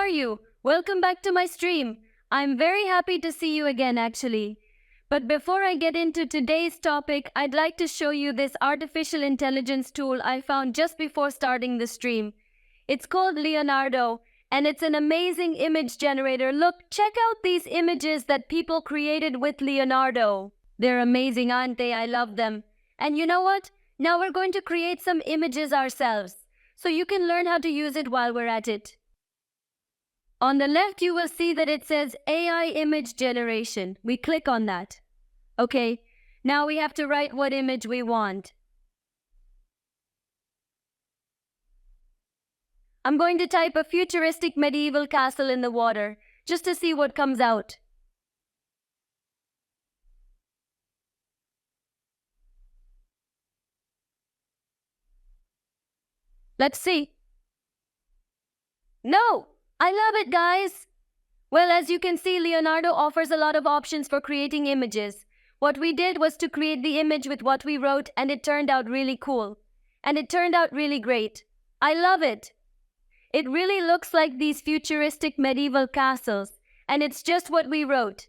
are you? Welcome back to my stream. I'm very happy to see you again actually. But before I get into today's topic, I'd like to show you this artificial intelligence tool I found just before starting the stream. It's called Leonardo, and it's an amazing image generator. Look, check out these images that people created with Leonardo. They're amazing, aren't they? I love them. And you know what? Now we're going to create some images ourselves, so you can learn how to use it while we're at it. On the left, you will see that it says AI image generation. We click on that. Okay, now we have to write what image we want. I'm going to type a futuristic medieval castle in the water, just to see what comes out. Let's see. No! I love it, guys! Well, as you can see, Leonardo offers a lot of options for creating images. What we did was to create the image with what we wrote, and it turned out really cool. And it turned out really great. I love it! It really looks like these futuristic medieval castles, and it's just what we wrote.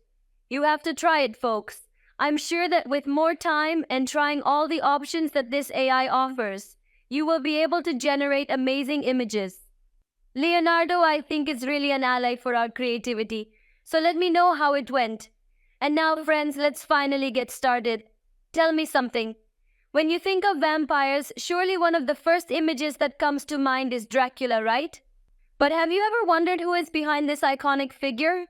You have to try it, folks. I'm sure that with more time and trying all the options that this AI offers, you will be able to generate amazing images. Leonardo, I think, is really an ally for our creativity, so let me know how it went. And now, friends, let's finally get started. Tell me something. When you think of vampires, surely one of the first images that comes to mind is Dracula, right? But have you ever wondered who is behind this iconic figure?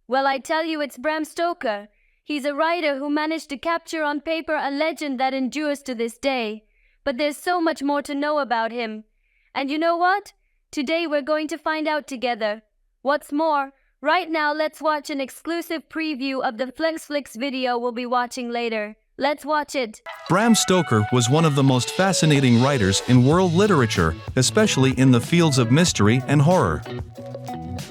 Well, I tell you, it's Bram Stoker. He's a writer who managed to capture on paper a legend that endures to this day. But there's so much more to know about him. And you know what? Today we're going to find out together. What's more, right now let's watch an exclusive preview of the FlexFlix video we'll be watching later. Let's watch it. Bram Stoker was one of the most fascinating writers in world literature, especially in the fields of mystery and horror.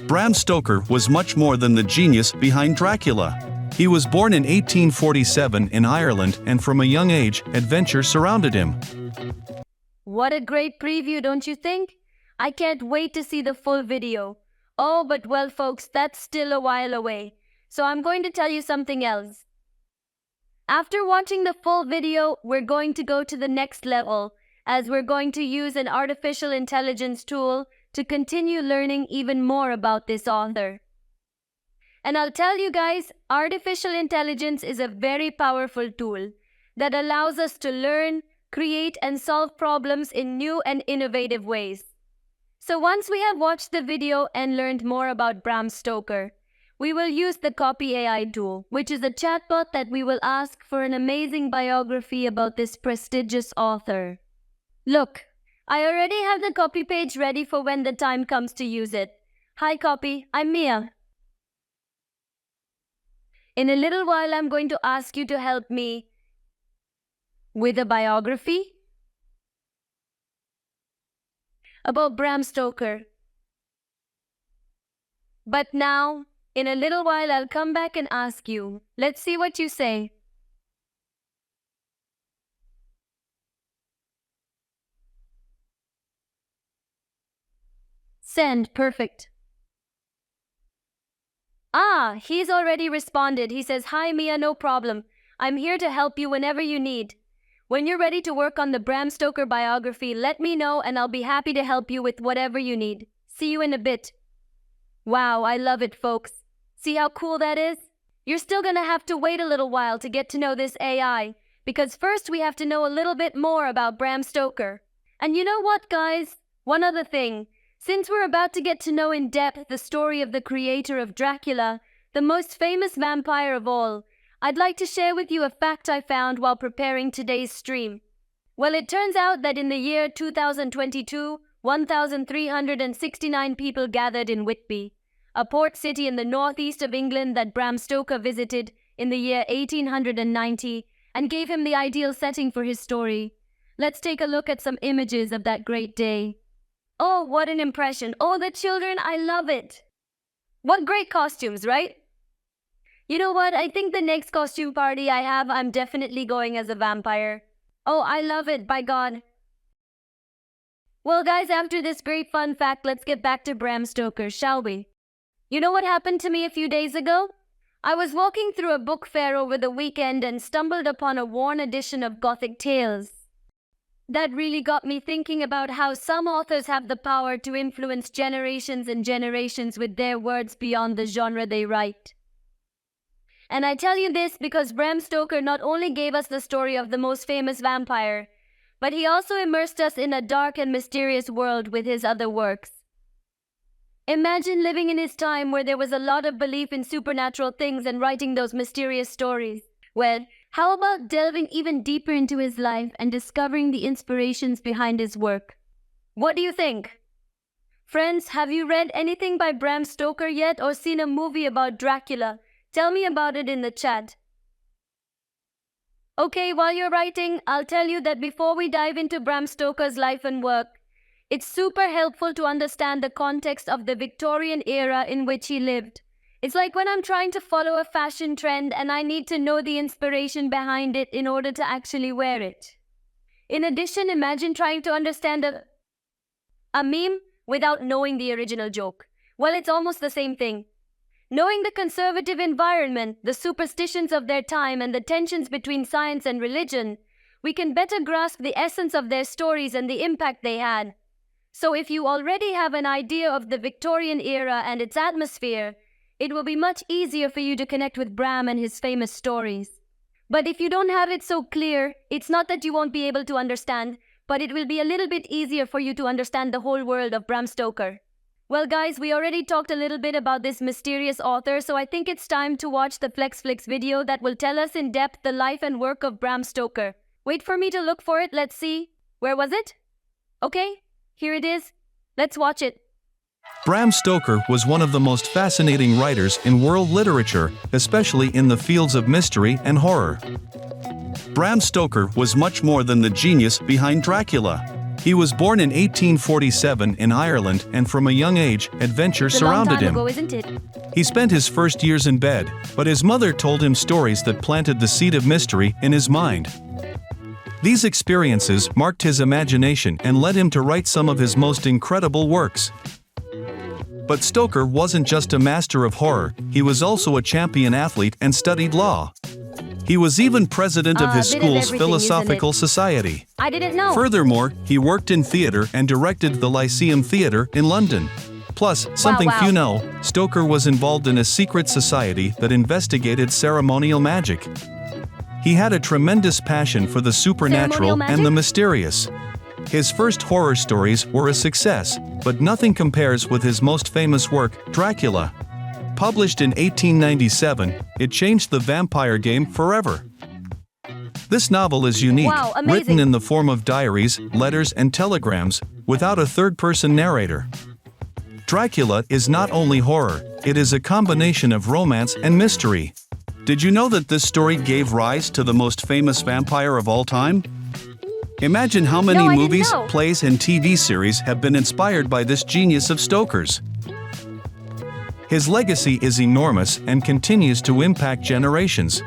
Bram Stoker was much more than the genius behind Dracula. He was born in 1847 in Ireland, and from a young age, adventure surrounded him. What a great preview, don't you think? I can't wait to see the full video. Oh, but well, folks, that's still a while away. So I'm going to tell you something else. After watching the full video, we're going to go to the next level, as we're going to use an artificial intelligence tool to continue learning even more about this author. And I'll tell you guys, artificial intelligence is a very powerful tool that allows us to learn, create, and solve problems in new and innovative ways. So once we have watched the video and learned more about Bram Stoker, we will use the Copy AI tool, which is a chatbot that we will ask for an amazing biography about this prestigious author. Look, I already have the copy page ready for when the time comes to use it. Hi Copy, I'm Mia. In a little while, I'm going to ask you to help me with a biography about Bram Stoker. But now, in a little while, I'll come back and ask you. Let's see what you say. Send. Perfect. Ah, he's already responded. He says, "Hi Mia, no problem. I'm here to help you whenever you need. When you're ready to work on the Bram Stoker biography, let me know and I'll be happy to help you with whatever you need. See you in a bit." Wow, I love it, folks. See how cool that is? You're still gonna have to wait a little while to get to know this AI, because first we have to know a little bit more about Bram Stoker. And you know what, guys? One other thing. Since we're about to get to know in depth the story of the creator of Dracula, the most famous vampire of all, I'd like to share with you a fact I found while preparing today's stream. Well, it turns out that in the year 2022, 1,369 people gathered in Whitby, a port city in the northeast of England that Bram Stoker visited in the year 1890 and gave him the ideal setting for his story. Let's take a look at some images of that great day. Oh, what an impression. Oh, the children, I love it. What great costumes, right? You know what? I think the next costume party I have, I'm definitely going as a vampire. Oh, I love it, by God. Well, guys, after this great fun fact, let's get back to Bram Stoker, shall we? You know what happened to me a few days ago? I was walking through a book fair over the weekend and stumbled upon a worn edition of Gothic tales. That really got me thinking about how some authors have the power to influence generations and generations with their words beyond the genre they write. And I tell you this because Bram Stoker not only gave us the story of the most famous vampire, but he also immersed us in a dark and mysterious world with his other works. Imagine living in his time where there was a lot of belief in supernatural things and writing those mysterious stories. Well, how about delving even deeper into his life and discovering the inspirations behind his work? What do you think? Friends, have you read anything by Bram Stoker yet or seen a movie about Dracula? Tell me about it in the chat. Okay, while you're writing, I'll tell you that before we dive into Bram Stoker's life and work, it's super helpful to understand the context of the Victorian era in which he lived. It's like when I'm trying to follow a fashion trend and I need to know the inspiration behind it in order to actually wear it. In addition, imagine trying to understand a meme without knowing the original joke. Well, it's almost the same thing. Knowing the conservative environment, the superstitions of their time, and the tensions between science and religion, we can better grasp the essence of their stories and the impact they had. So if you already have an idea of the Victorian era and its atmosphere, it will be much easier for you to connect with Bram and his famous stories. But if you don't have it so clear, it's not that you won't be able to understand, but it will be a little bit easier for you to understand the whole world of Bram Stoker. Well guys, we already talked a little bit about this mysterious author, so I think it's time to watch the FlexFlix video that will tell us in depth the life and work of Bram Stoker. Wait for me to look for it, let's see. Where was it? Okay, here it is. Let's watch it. Bram Stoker was one of the most fascinating writers in world literature, especially in the fields of mystery and horror. Bram Stoker was much more than the genius behind Dracula. He was born in 1847 in Ireland, and from a young age, adventure surrounded him. Ago, isn't it? He spent his first years in bed, but his mother told him stories that planted the seed of mystery in his mind. These experiences marked his imagination and led him to write some of his most incredible works. But Stoker wasn't just a master of horror, he was also a champion athlete and studied law. He was even president of his school's philosophical society. I didn't know. Furthermore, he worked in theater and directed the Lyceum Theatre in London. Plus, something few know, Stoker was involved in a secret society that investigated ceremonial magic. He had a tremendous passion for the supernatural and the mysterious. His first horror stories were a success, but nothing compares with his most famous work, Dracula. Published in 1897, it changed the vampire game forever. This novel is unique, written in the form of diaries, letters, and telegrams, without a third-person narrator. Dracula is not only horror, it is a combination of romance and mystery. Did you know that this story gave rise to the most famous vampire of all time? Imagine how many movies, plays, and TV series have been inspired by this genius of Stoker's. His legacy is enormous and continues to impact generations.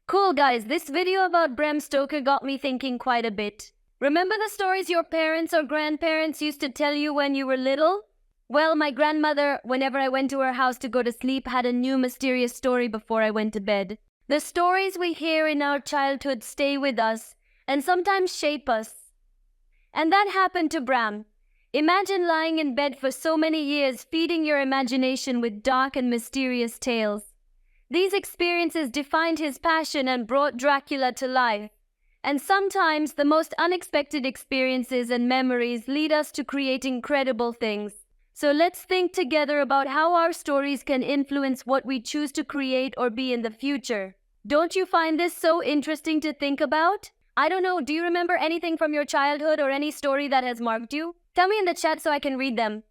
Cool guys, this video about Bram Stoker got me thinking quite a bit. Remember the stories your parents or grandparents used to tell you when you were little? Well, my grandmother, whenever I went to her house to go to sleep, had a new mysterious story before I went to bed. The stories we hear in our childhood stay with us and sometimes shape us. And that happened to Bram. Imagine lying in bed for so many years, feeding your imagination with dark and mysterious tales. These experiences defined his passion and brought Dracula to life. And sometimes the most unexpected experiences and memories lead us to create incredible things. So let's think together about how our stories can influence what we choose to create or be in the future. Don't you find this so interesting to think about? I don't know, do you remember anything from your childhood or any story that has marked you? Tell me in the chat so I can read them.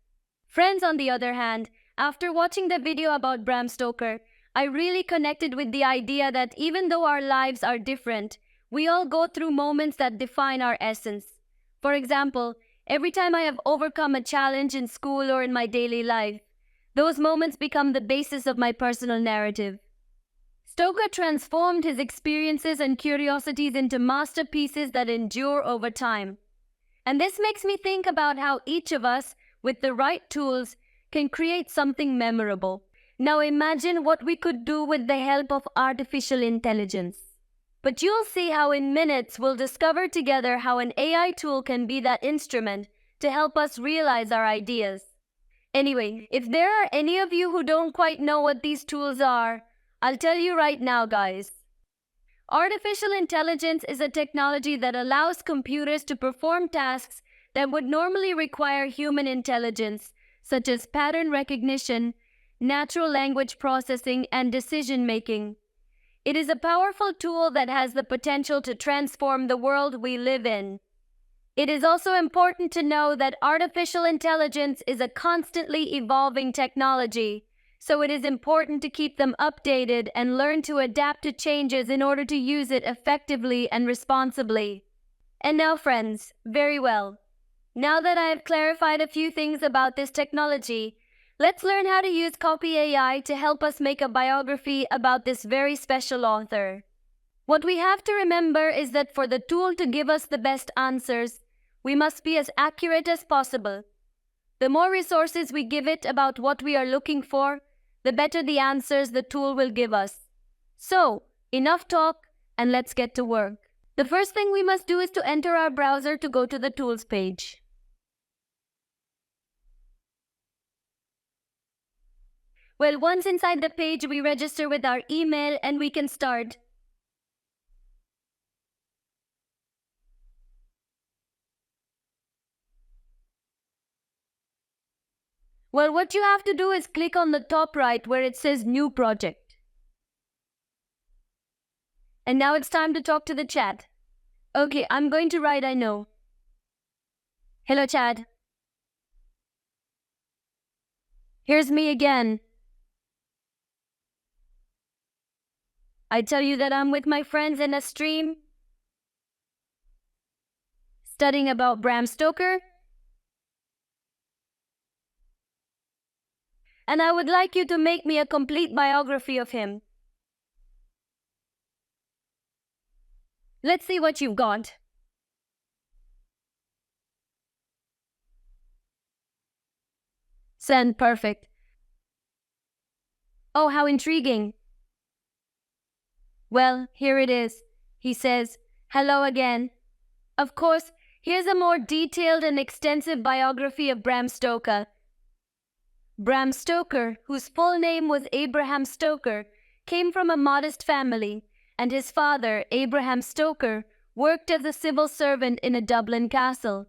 Friends, on the other hand, after watching the video about Bram Stoker, I really connected with the idea that even though our lives are different, we all go through moments that define our essence. For example, every time I have overcome a challenge in school or in my daily life, those moments become the basis of my personal narrative. Stoker transformed his experiences and curiosities into masterpieces that endure over time. And this makes me think about how each of us, with the right tools, can create something memorable. Now imagine what we could do with the help of artificial intelligence. But you'll see how in minutes we'll discover together how an AI tool can be that instrument to help us realize our ideas. Anyway, if there are any of you who don't quite know what these tools are, I'll tell you right now, guys. Artificial intelligence is a technology that allows computers to perform tasks that would normally require human intelligence, such as pattern recognition, natural language processing, and decision-making. It is a powerful tool that has the potential to transform the world we live in. It is also important to know that artificial intelligence is a constantly evolving technology, so it is important to keep them updated and learn to adapt to changes in order to use it effectively and responsibly. And now, friends, very well. Now that I have clarified a few things about this technology, let's learn how to use Copy AI to help us make a biography about this very special author. What we have to remember is that for the tool to give us the best answers, we must be as accurate as possible. The more resources we give it about what we are looking for, the better the answers the tool will give us. So, enough talk, and let's get to work. The first thing we must do is to enter our browser to go to the tools page. Well, once inside the page, we register with our email and we can start. Well, what you have to do is click on the top right where it says New Project. And now it's time to talk to the chat. Okay, I'm going to write I know. Hello, chat. Here's me again. I tell you that I'm with my friends in a stream studying about Bram Stoker. And I would like you to make me a complete biography of him. Let's see what you've got. Send, perfect. Oh, how intriguing. Well, here it is. He says, hello again. Of course, here's a more detailed and extensive biography of Bram Stoker. Bram Stoker, whose full name was Abraham Stoker, came from a modest family, and his father, Abraham Stoker, worked as a civil servant in a Dublin castle.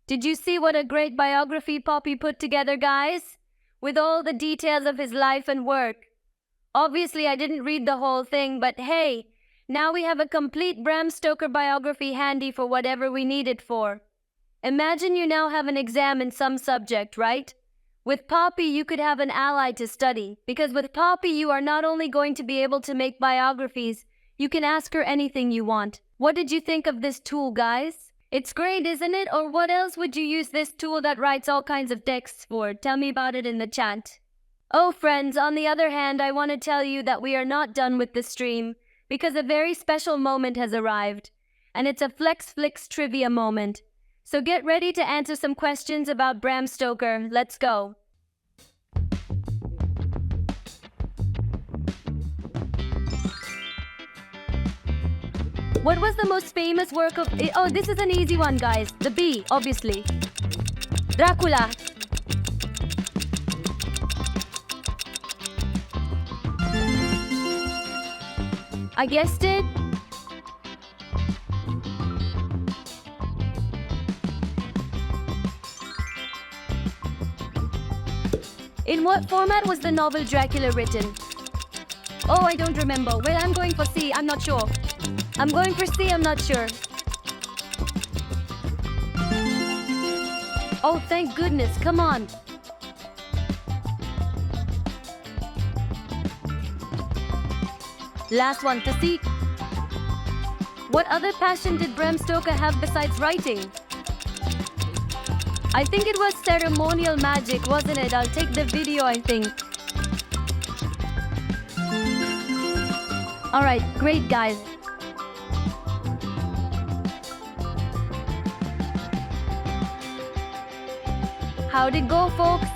Did you see what a great biography Poppy put together, guys? With all the details of his life and work. Obviously, I didn't read the whole thing, but hey, now we have a complete Bram Stoker biography handy for whatever we need it for. Imagine you now have an exam in some subject, right? With Poppy, you could have an ally to study, because with Poppy, you are not only going to be able to make biographies, you can ask her anything you want. What did you think of this tool, guys? It's great, isn't it? Or what else would you use this tool that writes all kinds of texts for? Tell me about it in the chat. Oh, friends, on the other hand, I want to tell you that we are not done with the stream, because a very special moment has arrived, and it's a FlexFlix trivia moment. So get ready to answer some questions about Bram Stoker. Let's go. What was the most famous work of... Oh, this is an easy one, guys. The B, obviously. Dracula. I guessed it. In what format was the novel Dracula written? Oh, I don't remember. Well, I'm going for C. I'm not sure. I'm going for C. I'm not sure. Oh, thank goodness. Come on. Last one, to C. What other passion did Bram Stoker have besides writing? I think it was ceremonial magic, wasn't it? I'll take the video, I think. Alright, great guys. How'd it go, folks?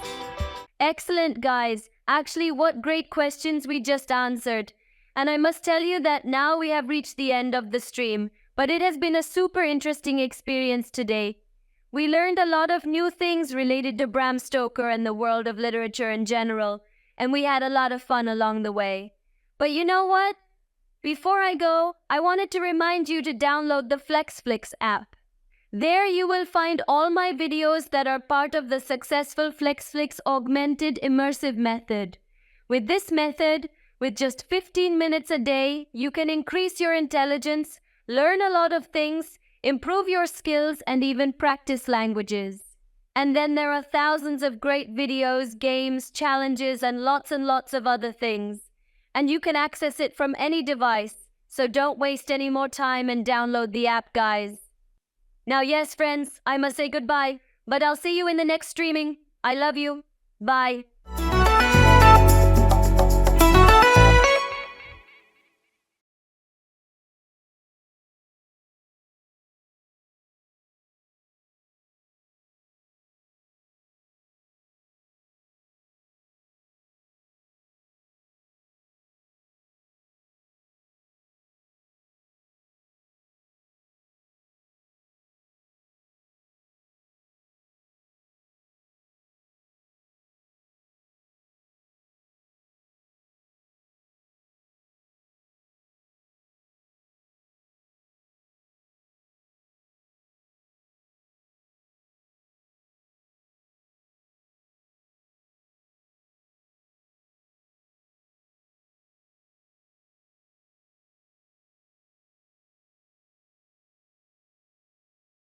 Excellent, guys. Actually, what great questions we just answered. And I must tell you that now we have reached the end of the stream, but it has been a super interesting experience today. We learned a lot of new things related to Bram Stoker and the world of literature in general, and we had a lot of fun along the way. But you know what? Before I go, I wanted to remind you to download the FlexFlix app. There you will find all my videos that are part of the successful FlexFlix augmented immersive method. With this method, with just 15 minutes a day, you can increase your intelligence, learn a lot of things, improve your skills, and even practice languages. And then there are thousands of great videos, games, challenges, and lots of other things. And you can access it from any device, so don't waste any more time and download the app, guys. Now, yes, friends, I must say goodbye, but I'll see you in the next streaming. I love you. Bye.